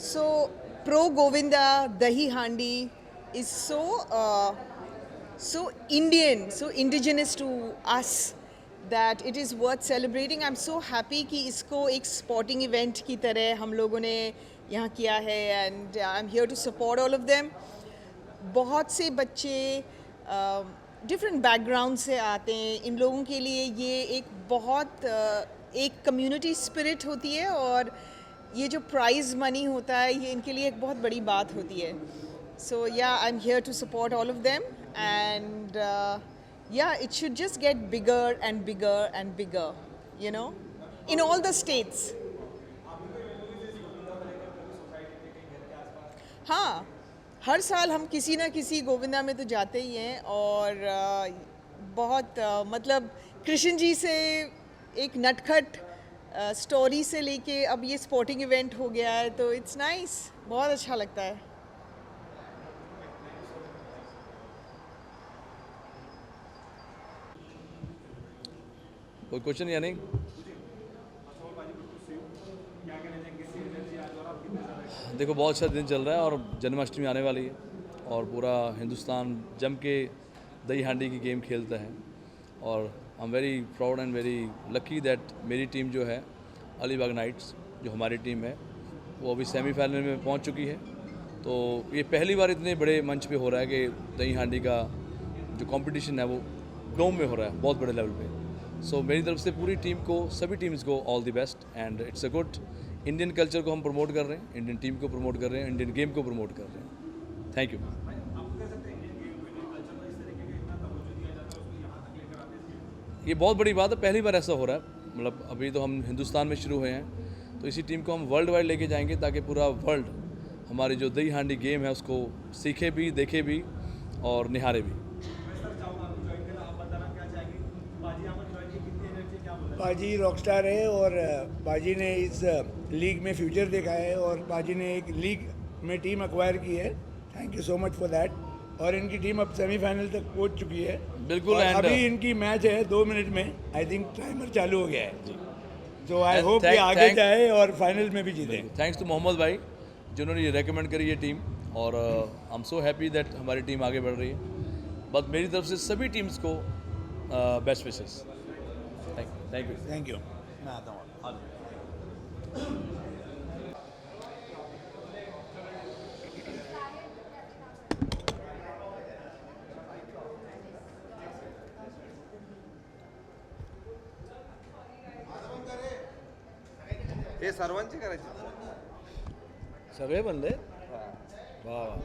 So, Pro Govinda Dahi Handi is so Indian, so indigenous to us that it is worth celebrating. I'm so happy कि इसको एक sporting event की तरह हम लोगों ने यहाँ किया है and I'm here to support all of them. बहुत से बच्चे डिफरेंट बैकग्राउंड से आते हैं. इन लोगों के लिए ये एक बहुत एक कम्युनिटी स्पिरिट होती है और ये जो प्राइज़ मनी होता है ये इनके लिए एक बहुत बड़ी बात होती है. So yeah I am here to support all of them and yeah it should just get bigger and bigger and bigger, you know, in all the states. हाँ, हर साल हम किसी ना किसी गोविंदा में तो जाते ही हैं और बहुत मतलब कृष्ण जी से एक नटखट स्टोरी से लेके अब ये स्पोर्टिंग इवेंट हो गया है तो इट्स नाइस, बहुत अच्छा लगता है. कोई क्वेश्चन या नहीं? देखो, बहुत अच्छा दिन चल रहा है और जन्माष्टमी आने वाली है और पूरा हिंदुस्तान जम के दही हांडी की गेम खेलता है और I am very proud and very lucky that मेरी टीम जो है अलीबाग नाइट्स, जो हमारी टीम है, वो अभी सेमीफाइनल में पहुंच चुकी है. तो ये पहली बार इतने बड़े मंच पे हो रहा है कि दही हांडी का जो कंपटीशन है वो गाँव में हो रहा है, बहुत बड़े लेवल पे. सो मेरी तरफ से पूरी टीम को, सभी टीम्स को all the best and it's a good. Indian culture को हम प्रमोट कर रहे हैं, इंडियन टीम को प्रमोट कर रहे हैं, इंडियन गेम को प्रमोट कर रहे हैं. Thank you. ये बहुत बड़ी बात है, पहली बार ऐसा हो रहा है. मतलब अभी तो हम हिंदुस्तान में शुरू हुए हैं, तो इसी टीम को हम वर्ल्ड वाइड लेके जाएंगे ताकि पूरा वर्ल्ड हमारी जो दही हांडी गेम है उसको सीखे भी, देखे भी और निहारे भी. बाजी रॉकस्टार है और बाजी ने इस लीग में फ्यूचर देखा है और बाजी ने एक लीग में टीम एक्वायर की है. Thank you so much for that. और इनकी टीम अब सेमीफाइनल तक पहुंच चुकी है. बिल्कुल. और अभी इनकी मैच है 2 मिनट में, आई थिंक टाइमर चालू हो गया है. तो आई होप कि आगे जाए और फाइनल में भी जीते. थैंक्स टू मोहम्मद भाई जिन्होंने ये रेकमेंड करी ये टीम और आई एम सो हैप्पी दैट हमारी टीम आगे बढ़ रही है. बस मेरी तरफ से सभी टीम्स को best wishes. Thank you. Thank you. मैं आता हूँ. हे सर्वांची करायची. सगळे बनले. वा वा.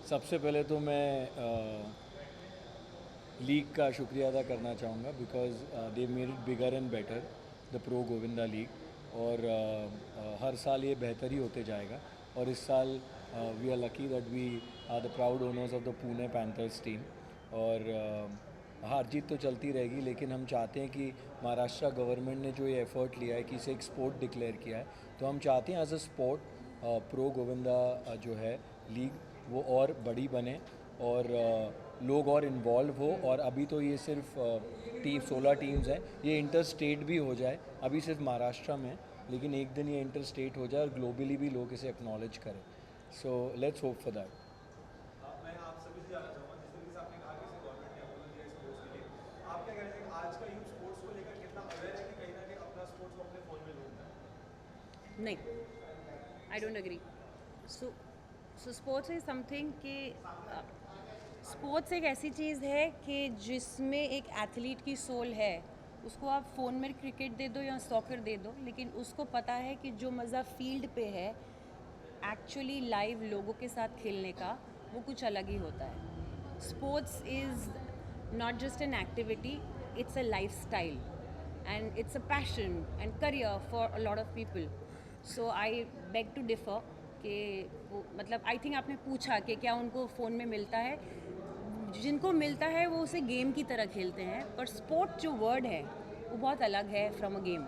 सबसे पहले तो मैं लीग का शुक्रिया अदा करना चाहूँगा because they made it bigger and better, the pro Govinda league. और हर साल ये बेहतर ही होते जाएगा और इस साल we are lucky that we are the proud owners of the Pune panthers team. और हार जीत तो चलती रहेगी लेकिन हम चाहते हैं कि महाराष्ट्र गवर्नमेंट ने जो ये एफर्ट लिया है कि इसे एक स्पोर्ट डिक्लेयर किया है, तो हम चाहते हैं as a sport pro Govinda जो है लीग वो और बड़ी बने और लोग और इन्वॉल्व हो. और अभी तो ये सिर्फ 16 टीम्स हैं, ये इंटर स्टेट भी हो जाए. अभी सिर्फ महाराष्ट्र में, लेकिन एक दिन ये इंटर स्टेट हो जाए और ग्लोबली भी लोग इसे एक्नॉलेज करें. So let's hope for that. मैं आप सभी से जानना चाहूँगा, जिस तरीके से आपने कहा कि गवर्नमेंट ने अप्रूवल दिया स्पोर्ट्स के लिए, आप क्या कहते हैं कि आज का यूथ स्पोर्ट्स को लेकर कितना अवेयर है कि कहीं ना कहीं अपना स्पोर्ट्स को अपने फ़ोन में ढूंढता है? नहीं, I don't agree. So sports is something कि स्पोर्ट्स एक ऐसी चीज़ है कि जिसमें एक एथलीट की सोल है. उसको आप फ़ोन में क्रिकेट दे दो या सॉकर दे दो, लेकिन उसको पता है कि जो मज़ा फील्ड पे है एक्चुअली लाइव लोगों के साथ खेलने का, वो कुछ अलग ही होता है. Sports is not just an activity, it's a lifestyle and it's a passion and career for a lot of people. So I beg to differ कि वो मतलब आई थिंक आपने पूछा कि क्या उनको फ़ोन में मिलता है. जिनको मिलता है वो उसे गेम की तरह खेलते हैं, पर स्पोर्ट जो वर्ड है वो बहुत अलग है फ्रॉम अ गेम.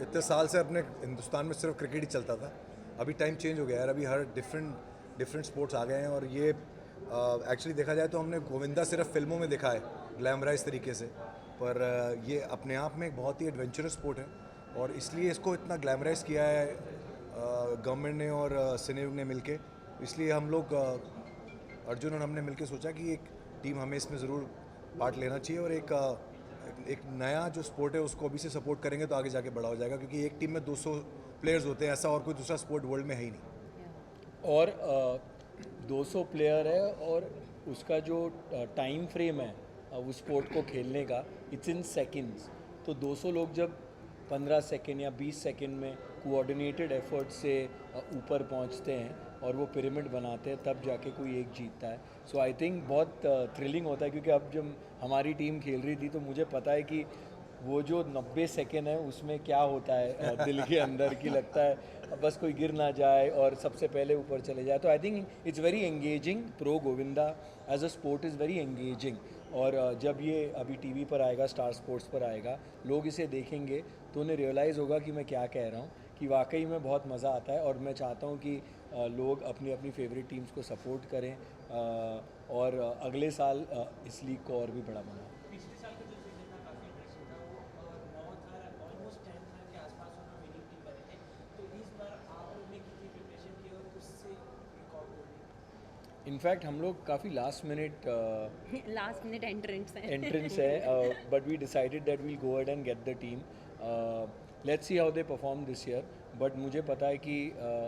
इतने साल से अपने हिंदुस्तान में सिर्फ क्रिकेट ही चलता था. अभी टाइम चेंज हो गया यार. अभी हर डिफरेंट स्पोर्ट्स आ गए हैं. और ये एक्चुअली देखा जाए तो हमने गोविंदा सिर्फ फिल्मों में देखा है ग्लैमराइज तरीके से, पर ये अपने आप में एक बहुत ही एडवेंचरस स्पोर्ट है. और इसलिए इसको इतना ग्लैमराइज किया है गवर्नमेंट ने और सिनेयुग ने मिलके. इसलिए हम लोग अर्जुन और हमने मिलके सोचा कि एक टीम हमें इसमें ज़रूर पार्ट लेना चाहिए. और एक नया जो स्पोर्ट है उसको अभी से सपोर्ट करेंगे तो आगे जाके बड़ा हो जाएगा. क्योंकि एक टीम में 200 प्लेयर्स होते हैं, ऐसा और कोई दूसरा स्पोर्ट वर्ल्ड में है ही नहीं. और 200 प्लेयर है और उसका जो टाइम फ्रेम है उस स्पोर्ट को खेलने का, इट्स इन सेकंड्स. तो 200 लोग जब 15 सेकंड या 20 सेकंड में कोऑर्डिनेटेड एफर्ट से ऊपर पहुंचते हैं और वो पिरामिड बनाते हैं, तब जाके कोई एक जीतता है. सो आई थिंक बहुत थ्रिलिंग होता है. क्योंकि अब जब हमारी टीम खेल रही थी तो मुझे पता है कि वो जो 90 सेकेंड है उसमें क्या होता है दिल के अंदर, की लगता है बस कोई गिर ना जाए और सबसे पहले ऊपर चले जाए. तो I think it's very engaging. Pro Govinda as a sport is very engaging. और जब ये अभी टीवी पर आएगा, स्टार स्पोर्ट्स पर आएगा, लोग इसे देखेंगे तो उन्हें रियलाइज़ होगा कि मैं क्या कह रहा हूँ, कि वाकई में बहुत मज़ा आता है. और मैं चाहता हूँ कि लोग अपनी अपनी फेवरेट टीम्स को सपोर्ट करें और अगले साल इस लीग को और भी बड़ा बनाएं. पिछले साल का जो सीजन था काफ़ी इंटरेस्टिंग था. वो 9,000 ऑलमोस्ट 10,000 के आसपास उन्होंने विनिंग टीम बने थे. तो इस बार आप लोग ने कितनी प्रिपरेशन की और उससे रिकॉर्ड तोड़ी? इनफैक्ट हम लोग काफ़ी लास्ट मिनट एंट्रेंस है, but we decided that we'll go ahead and get the team. Let's see how they perform this year. But मुझे पता है कि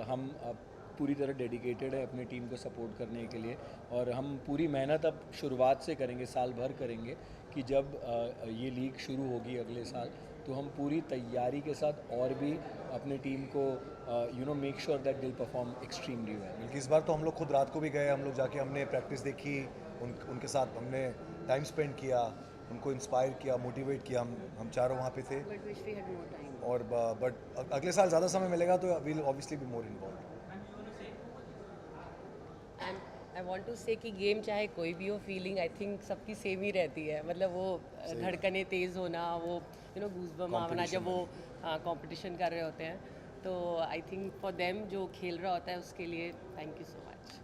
हम अब पूरी तरह डेडिकेटेड है अपने टीम को सपोर्ट करने के लिए. और हम पूरी मेहनत अब शुरुआत से करेंगे, साल भर करेंगे, कि जब ये लीग शुरू होगी अगले साल तो हम पूरी तैयारी के साथ और भी अपने टीम को मेक श्योर दैट दिल परफॉर्म एक्सट्रीमली वेल. बल्कि इस बार तो हम लोग खुद रात को भी गए. हम लोग जाके हमने प्रैक्टिस देखी, उनके साथ हमने टाइम स्पेंड किया, उनको इंस्पायर किया, मोटिवेट किया. हम चारों वहाँ पे थे. और बट अगले साल ज़्यादा समय मिलेगा तो we will obviously be more involve. I want to say कि गेम चाहे कोई भी हो, फीलिंग आई थिंक सबकी सेम ही रहती है. मतलब वो धड़कनें तेज़ होना, वो गूज़बम्प आना जब वो कंपटीशन कर रहे होते हैं. तो आई थिंक फॉर देम जो खेल रहा होता है उसके लिए थैंक यू सो मच.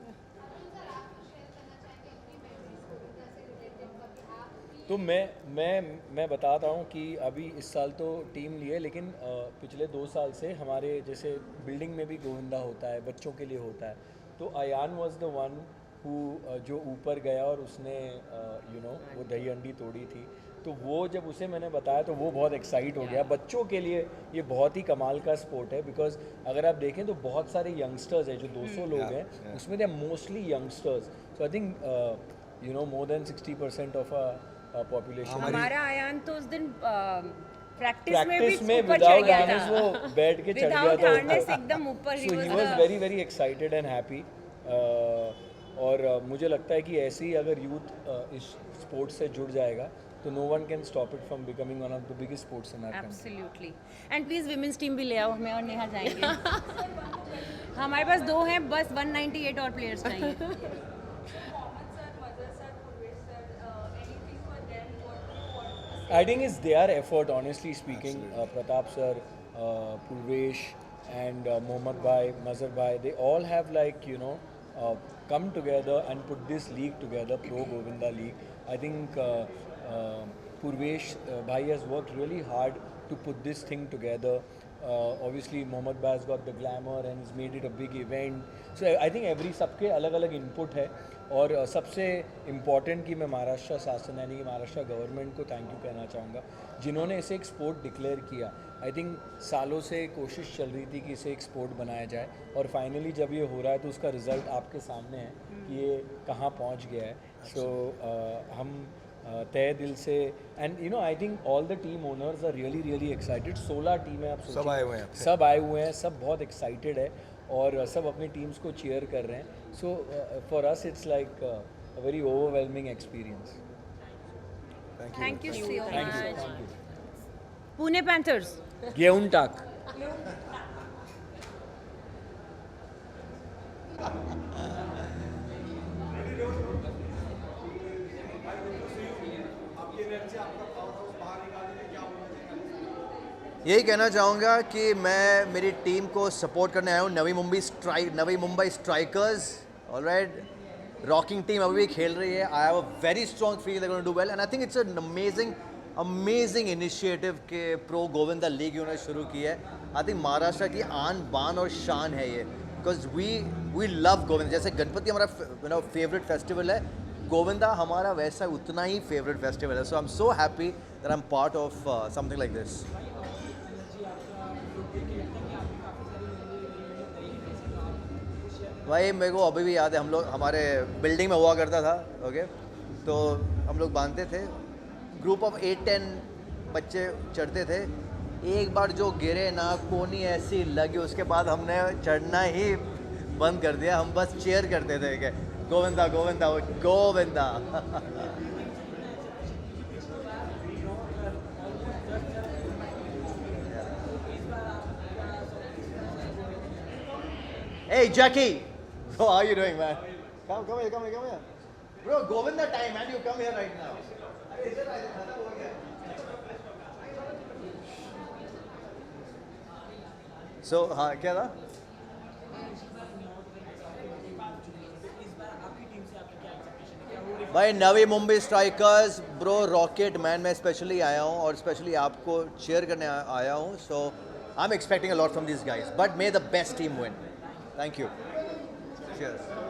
तो मैं बताता हूँ कि अभी इस साल तो टीम ली है, लेकिन पिछले 2 साल से हमारे जैसे बिल्डिंग में भी गोविंदा होता है, बच्चों के लिए होता है. तो Ayaan was the one who जो ऊपर गया और उसने वो दही अंडी तोड़ी थी. तो वो जब उसे मैंने बताया तो वो बहुत एक्साइट हो गया. बच्चों के लिए ये बहुत ही कमाल का स्पोर्ट है. बिकॉज अगर आप देखें तो बहुत सारे यंगस्टर्स हैं, जो 200 लोग हैं उसमें they are mostly youngsters. So I think more than 60% of a population. हमारा आयान तो उस दिन प्रैक्टिस में विदाउट हार्नेस वो बैठ के चढ़ गया था ऊपर. एकदम ऊपर. So he was very very excited and happy. और मुझे लगता है कि ऐसे ही अगर यूथ इस स्पोर्ट से जुड़ जाएगा तो no one can stop it from becoming one of the biggest sports in our country. Absolutely. And please women's team भी ले आओ, हमें और नेहा जाएंगे. हमारे पास 2 हैं, बस 198 और प्लेयर्स चाहिए. I think it's their effort, honestly speaking. Pratap sir, Purvesh, and Mohammad Bhai, Mazhar Bhai, they all have come together and put this league together, Pro Govinda League. I think Purvesh Bhai has worked really hard to put this thing together. Obviously Mohammad Bhai has got the glamour and he's made it a big event. So I think सबके अलग अलग input है. और सबसे important कि मैं महाराष्ट्र शासन यानी कि महाराष्ट्र गवर्नमेंट को थैंक यू कहना चाहूँगा, जिन्होंने इसे एक स्पोर्ट डिक्लेयर किया. आई थिंक सालों से कोशिश चल रही थी कि इसे एक स्पोर्ट बनाया जाए और फाइनली जब ये हो रहा है तो उसका रिज़ल्ट आपके सामने है कि ये कहाँ पहुँच गया है. सो हम तय दिल से and I think all the team owners are really really excited. 16 टीमें आप सब आए हुए हैं. सब आए हुए हैं, सब बहुत एक्साइटेड है और सब अपनी टीम्स को चीयर कर रहे हैं. So for us it's like a very overwhelming experience. Thank you so thank much. You. Pune panthers. गेहूं टाक. आपकी एनर्जी आपका पावर हाउस बाहर निकालने में क्या होना चाहिए? यही कहना चाहूँगा कि मैं मेरी टीम को सपोर्ट करने आया हूँ, Navi Mumbai strikers. Alright, rocking team अभी भी खेल रही है। I have a very strong feel they gonna do well and I think it's an amazing initiative के प्रो गोविंदा लीग उन्होंने शुरू की है। आई थिंक महाराष्ट्र की आन बान और शान है ये, बिकॉज वी लव गोविंदा। जैसे गणपति हमारा फेवरेट फेस्टिवल है, गोविंदा हमारा वैसा उतना ही फेवरेट फेस्टिवल है। So I am so happy that I am part of something like this. भाई मेरे को अभी भी याद है, हम लोग हमारे बिल्डिंग में हुआ करता था, ओके, तो हम लोग बांधते थे, ग्रुप ऑफ 8-10 बच्चे चढ़ते थे। एक बार जो गिरे ना, कोनी ऐसी लगी, उसके बाद हमने चढ़ना ही बंद कर दिया। हम बस चेयर करते थे कि Govinda Govinda Govinda. Hey Jackie, how are you doing, man? Come here. Bro, Govinda time, man. You come here right now. So, हाँ क्या था? भाई Navi Mumbai strikers, bro rocket man, मैं स्पेशली आया हूँ और स्पेशली आपको चेयर करने आया हूँ। So I am expecting a lot from this guys, but may the best team win. Thank you. Cheers.